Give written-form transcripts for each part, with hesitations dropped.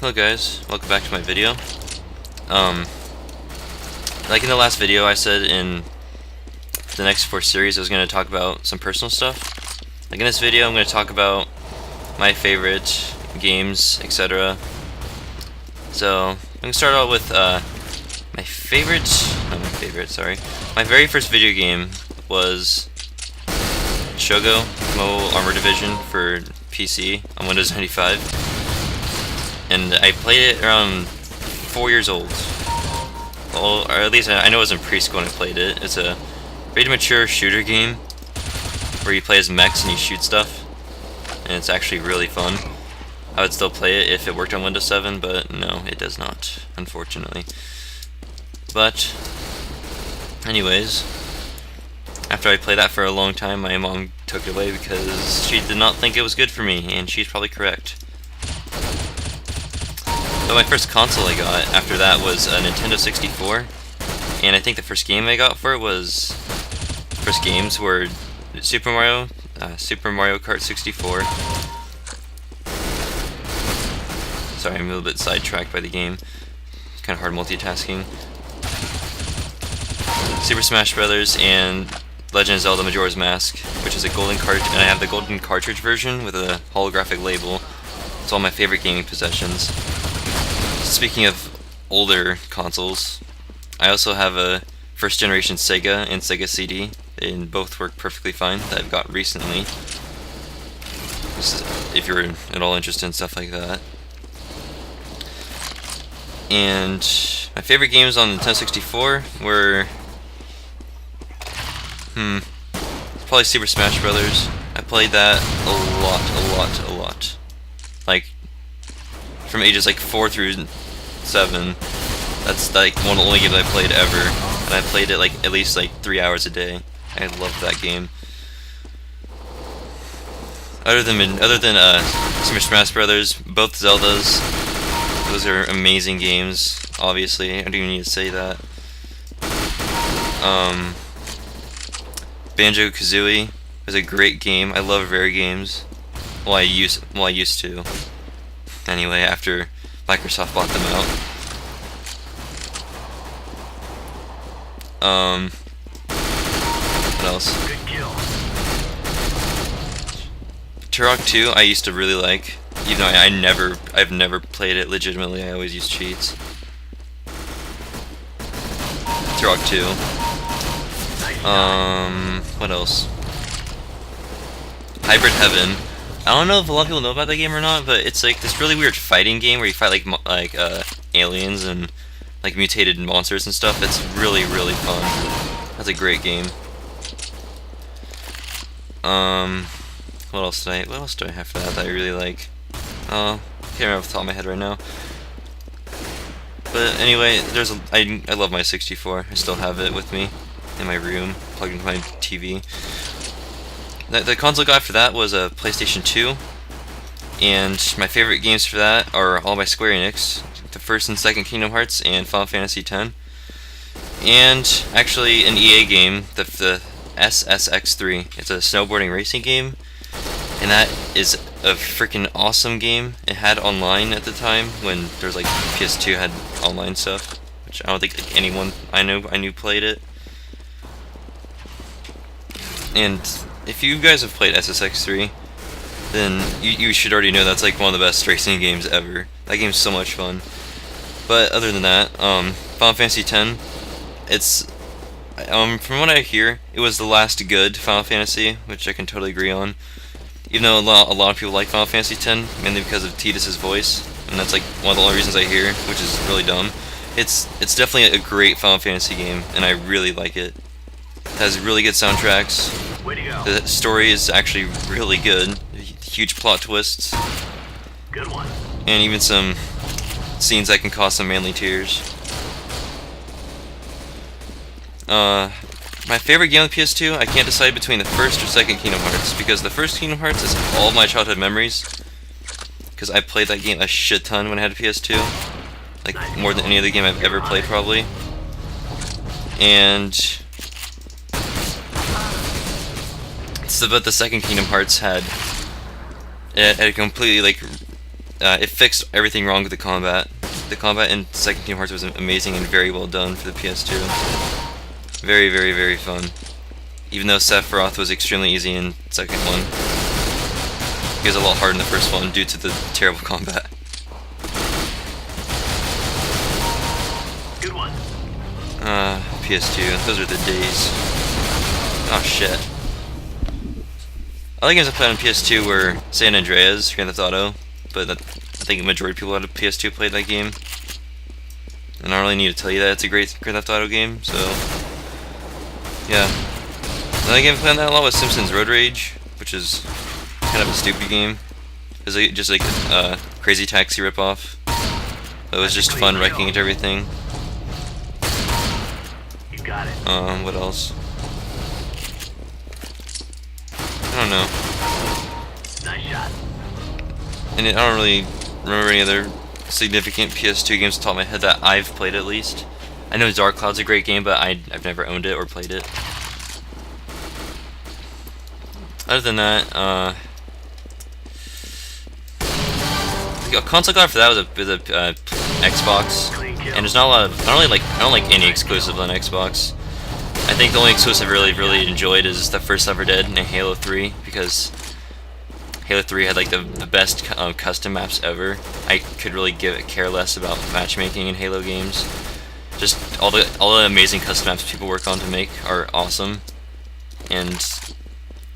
Hello guys, welcome back to my video. Like in the last video I said in the next 4 series I was going to talk about some personal stuff. Like in this video I'm going to talk about my favorite games, etc. So I'm going to start out with my very first video game was Shogo Mobile Armor Division for PC on Windows 95. And I played it around 4 years old. Well, or at least I know it was in preschool when I played it. It's a very mature shooter game where you play as mechs and you shoot stuff. And it's actually really fun. I would still play it if it worked on Windows 7, but no, it does not, unfortunately. But, anyways, after I played that for a long time, my mom took it away because she did not think it was good for me, and she's probably correct. So my first console I got after that was a Nintendo 64, and I think the first game I got for it was, first games were Super Mario Kart 64. Sorry, I'm a little bit sidetracked by the game. It's kind of hard multitasking. Super Smash Brothers and Legend of Zelda Majora's Mask, which is a golden cartridge, and I have the golden cartridge version with a holographic label. It's all my favorite gaming possessions. Speaking of older consoles, I also have a first generation Sega and Sega CD, and both work perfectly fine, that I've got recently. This is, if you're at all interested in stuff like that. And my favorite games on Nintendo 64 were probably Super Smash Brothers. I played that a lot. Like from ages like 4 through 7. That's like one of the only games I played ever, and I played it like at least like 3 hours a day. I loved that game. Other than Super Smash Brothers, both Zeldas, those are amazing games. Obviously, I don't even need to say that. Banjo-Kazooie was a great game. I love rare games. Well, I used to. Anyway, after Microsoft bought them out. What else? Turok 2 I used to really like, even though I've never played it legitimately. I always use cheats. Turok 2. What else? Hybrid Heaven. I don't know if a lot of people know about that game or not, but it's like this really weird fighting game where you fight like aliens and like mutated monsters and stuff. It's really fun. That's a great game. What else do I have for that I really like? Can't remember off the top of my head right now. But anyway, I love my 64. I still have it with me in my room, plugged into my TV. The console I got for that was a PlayStation 2, and my favorite games for that are all by Square Enix, the first and second Kingdom Hearts and Final Fantasy X, and actually an EA game, the SSX3. It's a snowboarding racing game, and that is a freaking awesome game. It had online at the time when there was like PS2 had online stuff, which I don't think like anyone I knew played it. And if you guys have played SSX3, then you should already know that's like one of the best racing games ever. That game's so much fun. But other than that, Final Fantasy X, it's from what I hear, it was the last good Final Fantasy, which I can totally agree on. Even though a lot of people like Final Fantasy X, mainly because of Tidus's voice, and that's like one of the only reasons I hear, which is really dumb. It's definitely a great Final Fantasy game, and I really like it. It has really good soundtracks. The story is actually really good. Huge plot twists. Good one. And even some scenes that can cause some manly tears. My favorite game on the PS2, I can't decide between the first or second Kingdom Hearts, because the first Kingdom Hearts is all of my childhood memories. Because I played that game a shit ton when I had a PS2. Like, more than any other game I've ever played, probably. And so, but the second Kingdom Hearts had a completely like it fixed everything wrong with the combat. The combat in Second Kingdom Hearts was amazing and very well done for the PS2. Very, very, very fun. Even though Sephiroth was extremely easy in the second one. He was a lot harder in the first one due to the terrible combat. Good one. PS2, those are the days. Oh shit. Other games I played on PS2 were San Andreas, Grand Theft Auto, but I think the majority of people out of PS2 played that game. And I don't really need to tell you that it's a great Grand Theft Auto game, so yeah. Another game I played on that a lot was Simpsons Road Rage, which is kind of a stupid game. It was just like a Crazy Taxi ripoff. It was just fun wrecking into everything. You got it. What else? I don't know. Nice shot. And I don't really remember any other significant PS2 games off the top of my head that I've played at least. I know Dark Cloud's a great game, but I've never owned it or played it. Other than that, the console god for that was a Xbox, and there's not a lot of I don't like any exclusives on Xbox. I think the only exclusive I really enjoyed is the first Left 4 Dead and Halo 3, because Halo 3 had like the best custom maps ever. I could really care less about matchmaking in Halo games. Just all the amazing custom maps people work on to make are awesome, and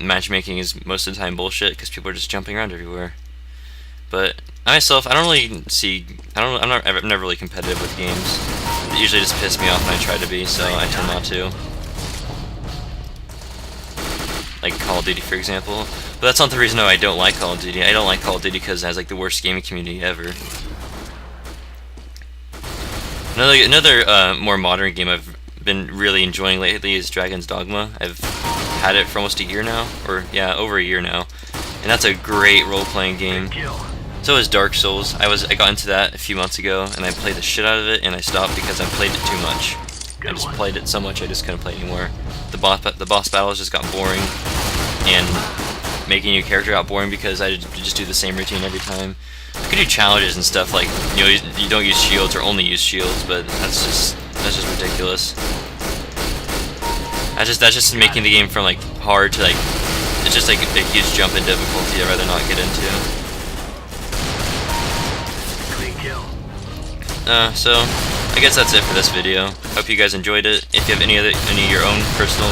matchmaking is most of the time bullshit because people are just jumping around everywhere. But I myself, I'm never really competitive with games. They usually just piss me off when I try to be, so I tend not to. Like Call of Duty, for example. But that's not the reason why I don't like Call of Duty. I don't like Call of Duty because it has like the worst gaming community ever. Another more modern game I've been really enjoying lately is Dragon's Dogma. I've had it for almost a year now, or yeah, over a year now, and that's a great role-playing game. So is Dark Souls. I got into that a few months ago, and I played the shit out of it, and I stopped because I played it too much. I just played it so much I just couldn't play it anymore. The boss battles just got boring, and making your character got boring because I just do the same routine every time. I could do challenges and stuff like, you know, you don't use shields or only use shields, but that's just ridiculous. That's just making the game from like hard to like, it's just like a huge jump in difficulty I'd rather not get into. So I guess that's it for this video. Hope you guys enjoyed it. If you have any of your own personal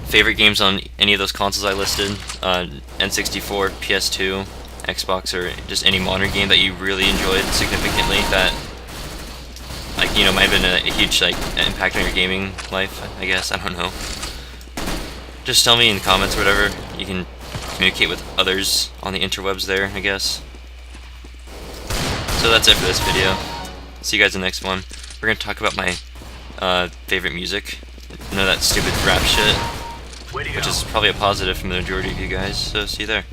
favorite games on any of those consoles I listed, N64, PS2, Xbox, or just any modern game that you really enjoyed significantly that, like, you know, might have been a huge like impact on your gaming life, I guess. I don't know. Just tell me in the comments or whatever. You can communicate with others on the interwebs there, I guess. So that's it for this video. See you guys in the next one. We're gonna talk about my favorite music. None of that stupid rap shit, which is probably a positive from the majority of you guys. So see you there.